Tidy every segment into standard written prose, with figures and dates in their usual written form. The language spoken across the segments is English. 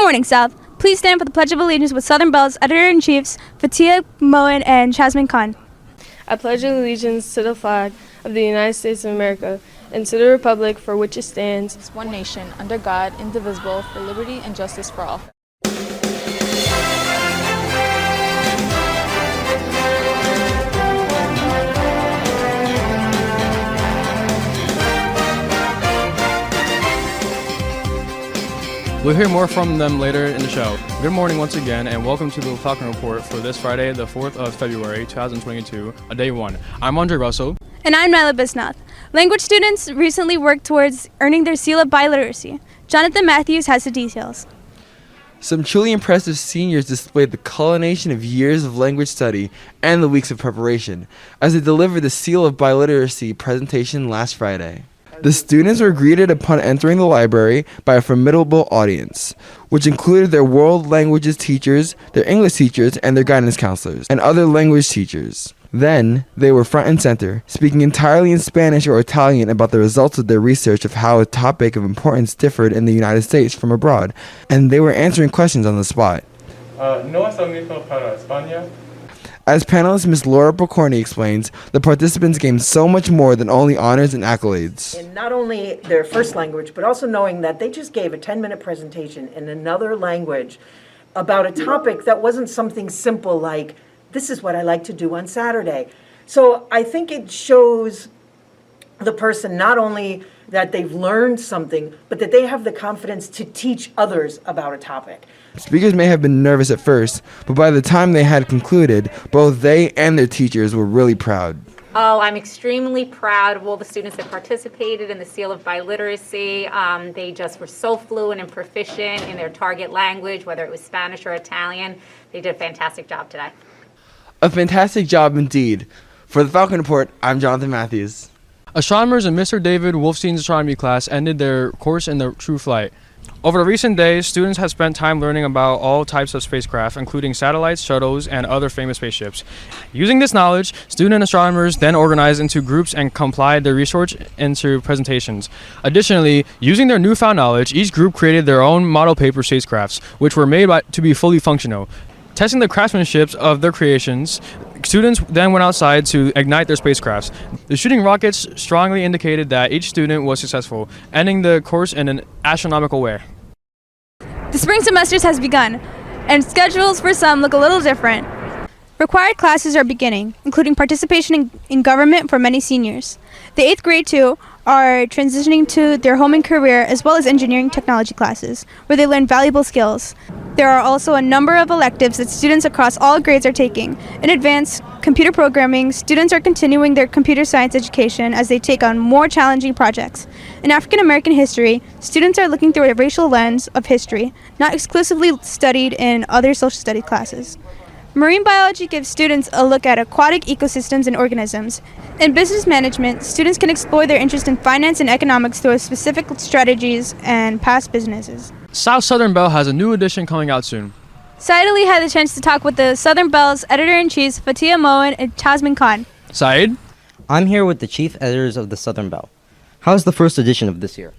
morning, South. Please stand for the Pledge of Allegiance with Southern Belle's Editor-in-Chiefs, Fatia Moen and Jasmine Khan. I pledge allegiance to the flag of the United States of America and to the republic for which it stands, one nation, under God, indivisible, for liberty and justice for all. We'll hear more from them later in the show. Good morning once again, and welcome to the Falcon Report for this Friday, the 4th of February, 2022, day one. I'm Andre Russell. And I'm Nyla Bisnath. Language students recently worked towards earning their seal of biliteracy. Jonathan Matthews has the details. Some truly impressive seniors displayed the culmination of years of language study and the weeks of preparation as they delivered the seal of biliteracy presentation last Friday. The students were greeted upon entering the library by a formidable audience, which included their world languages teachers, their English teachers, and their guidance counselors, and other language teachers. Then, they were front and center, speaking entirely in Spanish or Italian about the results of their research of how a topic of importance differed in the United States from abroad, and they were answering questions on the spot. No es el mismo para España. As panelist Ms. Laura Pocorni explains, the participants gained so much more than only honors and accolades. And not only their first language, but also knowing that they just gave a 10-minute presentation in another language about a topic that wasn't something simple like, this is what I like to do on Saturday. So I think it shows the person not only that they've learned something, but that they have the confidence to teach others about a topic. Speakers may have been nervous at first, but by the time they had concluded, both they and their teachers were really proud. Oh, I'm extremely proud of all the students that participated in the Seal of Biliteracy. They just were so fluent and proficient in their target language, whether it was Spanish or Italian. They did a fantastic job today. A fantastic job indeed. For the Falcon Report, I'm Jonathan Matthews. Astronomers in Mr. David Wolfstein's astronomy class ended their course in the true flight. Over the recent days, students have spent time learning about all types of spacecraft, including satellites, shuttles, and other famous spaceships. Using this knowledge, student astronomers then organized into groups and complied their research into presentations. Additionally, using their newfound knowledge, each group created their own model paper spacecrafts, which were made to be fully functional. Testing the craftsmanship of their creations, students then went outside to ignite their spacecrafts. The shooting rockets strongly indicated that each student was successful, ending the course in an astronomical way. The spring semesters has begun, and schedules for some look a little different. Required classes are beginning, including participation in government for many seniors. The 8th grade too are transitioning to their home and career, as well as engineering technology classes, where they learn valuable skills. There are also a number of electives that students across all grades are taking. In advanced computer programming, students are continuing their computer science education as they take on more challenging projects. In African American history, students are looking through a racial lens of history, not exclusively studied in other social studies classes. Marine biology gives students a look at aquatic ecosystems and organisms. In business management, students can explore their interest in finance and economics through specific strategies and past businesses. South Southern Belle has a new edition coming out soon. Saeed Ali had the chance to talk with the Southern Belle's Editor-in-Chiefs, Fatia Moen and Jasmine Khan. Saeed? I'm here with the chief editors of the Southern Belle. How's the first edition of this year?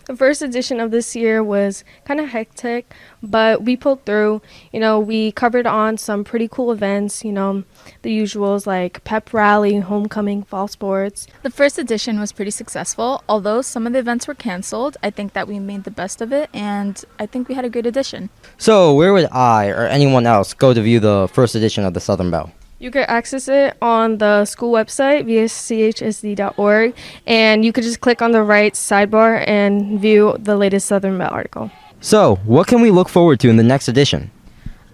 The first edition of this year was kind of hectic, but we pulled through. We covered on some pretty cool events, the usuals like pep rally, homecoming, fall sports. The first edition was pretty successful. Although some of the events were canceled, I think that we made the best of it, and I think we had a great edition. So where would I or anyone else go to view the first edition of the Southern Belle? You could access it on the school website via chsd.org, and you could just click on the right sidebar and view the latest Southern Belle article. So, what can we look forward to in the next edition?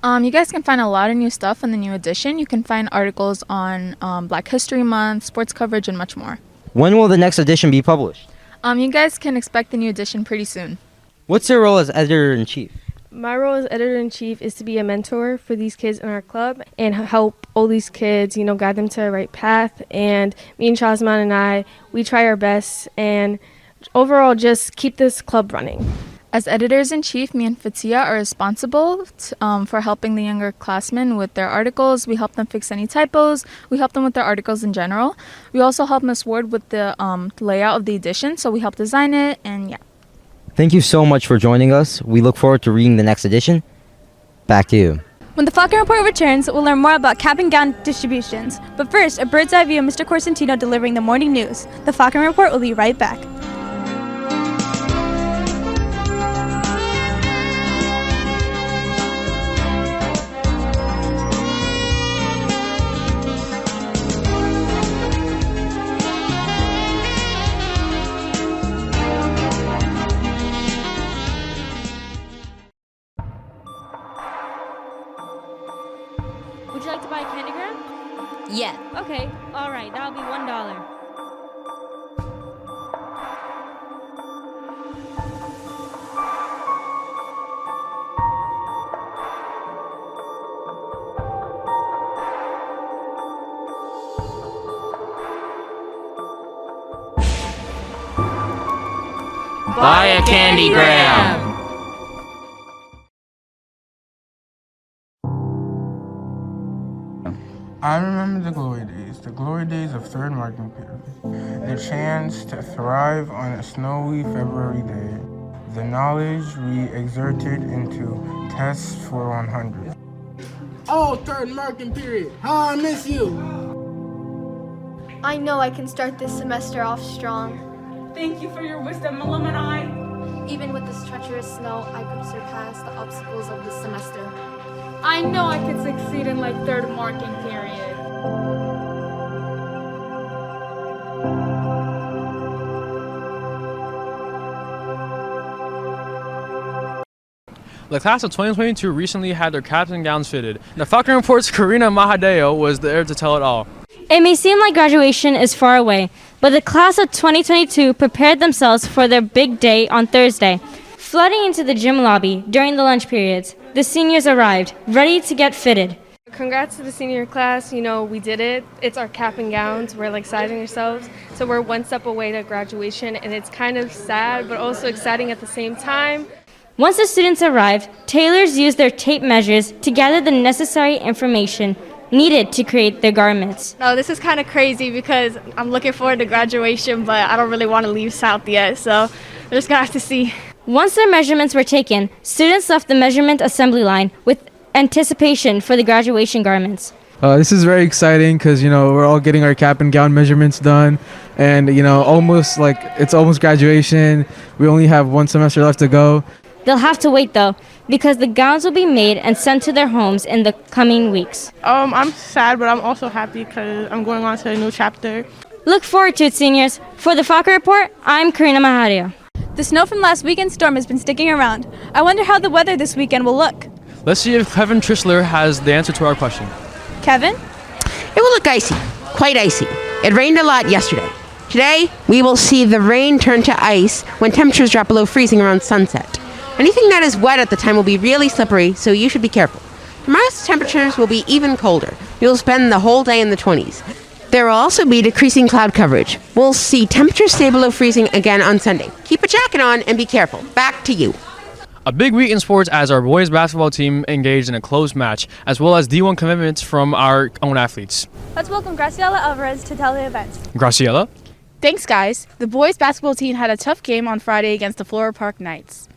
You guys can find a lot of new stuff in the new edition. You can find articles on Black History Month, sports coverage, and much more. When will the next edition be published? You guys can expect the new edition pretty soon. What's your role as editor-in-chief? My role as editor-in-chief is to be a mentor for these kids in our club and help all these kids, guide them to the right path. And me and Shazman and I, we try our best and overall just keep this club running. As editors-in-chief, me and Fatia are responsible for helping the younger classmen with their articles. We help them fix any typos. We help them with their articles in general. We also help Ms. Ward with the layout of the edition, so we help design it, and yeah. Thank you so much for joining us. We look forward to reading the next edition. Back to you. When the Falcon Report returns, we'll learn more about cap and gown distributions. But first, a bird's eye view of Mr. Corsentino delivering the morning news. The Falcon Report will be right back. Would you like to buy a candygram? Yeah. Okay, alright, that'll be $1. Buy a candygram. I remember the glory days of third marking period, the chance to thrive on a snowy February day, the knowledge we exerted into tests for 100. Oh, third marking period, how I miss you! I know I can start this semester off strong. Thank you for your wisdom, alumni. Even with this treacherous snow, I could surpass the obstacles of this semester. I know I could succeed in my third marking period. The class of 2022 recently had their caps and gowns fitted. The Falcon Report's Karina Mahadeo was there to tell it all. It may seem like graduation is far away, but the class of 2022 prepared themselves for their big day on Thursday. Flooding into the gym lobby during the lunch periods, the seniors arrived, ready to get fitted. Congrats to the senior class. You know, we did it. It's our cap and gowns. We're like exciting ourselves. So we're one step away to graduation, and it's kind of sad, but also exciting at the same time. Once the students arrived, tailors used their tape measures to gather the necessary information needed to create their garments. No, this is kind of crazy because I'm looking forward to graduation, but I don't really want to leave South yet, so we're just gonna have to see. Once their measurements were taken, students left the measurement assembly line with anticipation for the graduation garments. This is very exciting because, we're all getting our cap and gown measurements done, and, it's almost graduation. We only have one semester left to go. They'll have to wait though, because the gowns will be made and sent to their homes in the coming weeks. I'm sad, but I'm also happy because I'm going on to a new chapter. Look forward to it, seniors. For the Falcon Report, I'm Karina Maharia. The snow from last weekend's storm has been sticking around. I wonder how the weather this weekend will look. Let's see if Kevin Trissler has the answer to our question. Kevin? It will look icy, quite icy. It rained a lot yesterday. Today, we will see the rain turn to ice when temperatures drop below freezing around sunset. Anything that is wet at the time will be really slippery, so you should be careful. Tomorrow's temperatures will be even colder. You'll spend the whole day in the 20s. There will also be decreasing cloud coverage. We'll see temperatures stay below freezing again on Sunday. Keep a jacket on and be careful. Back to you. A big week in sports as our boys basketball team engaged in a close match, as well as D1 commitments from our own athletes. Let's welcome Graciela Alvarez to tell the event. Graciela? Thanks, guys. The boys basketball team had a tough game on Friday against the Flora Park Knights.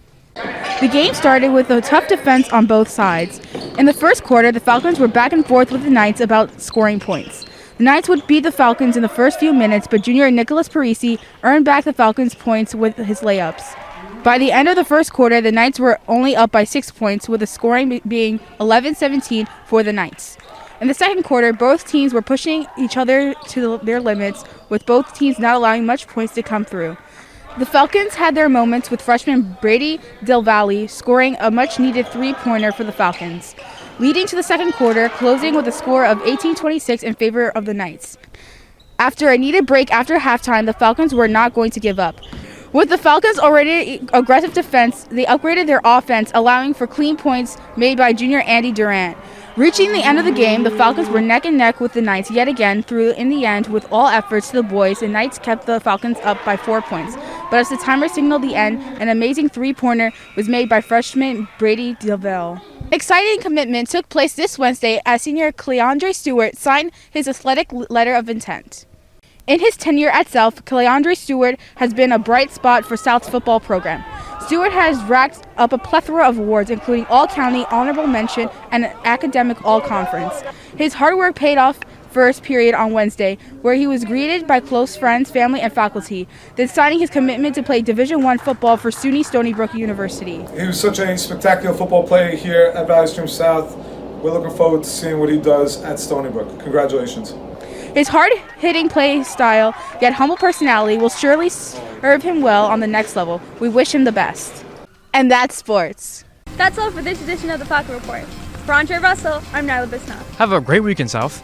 The game started with a tough defense on both sides. In the first quarter, the Falcons were back and forth with the Knights about scoring points. The Knights would beat the Falcons in the first few minutes, but junior Nicholas Parisi earned back the Falcons' points with his layups. By the end of the first quarter, the Knights were only up by 6 points, with the scoring being 11-17 for the Knights. In the second quarter, both teams were pushing each other to their limits, with both teams not allowing much points to come through. The Falcons had their moments with freshman Brady Del Valle scoring a much-needed three-pointer for the Falcons, leading to the second quarter, closing with a score of 18-26 in favor of the Knights. After a needed break after halftime, the Falcons were not going to give up. With the Falcons' already aggressive defense, they upgraded their offense, allowing for clean points made by junior Andy Durant. Reaching the end of the game, the Falcons were neck and neck with the Knights yet again through in the end with all efforts to the boys. The Knights kept the Falcons up by 4 points. But as the timer signaled the end, an amazing three-pointer was made by freshman Brady DeVille. Exciting commitment took place this Wednesday as senior Cleandre Stewart signed his athletic letter of intent. In his tenure at South, Cleandre Stewart has been a bright spot for South's football program. Stewart has racked up a plethora of awards, including All-County, Honorable Mention, and Academic All-Conference. His hard work paid off first period on Wednesday, where he was greeted by close friends, family, and faculty, then signing his commitment to play Division I football for SUNY Stony Brook University. He was such a spectacular football player here at Valley Stream South. We're looking forward to seeing what he does at Stony Brook. Congratulations. His hard-hitting play style, yet humble personality, will surely serve him well on the next level. We wish him the best. And that's sports. That's all for this edition of the Falcon Report. For Andre Russell, I'm Nyla Bisnoff. Have a great weekend, South.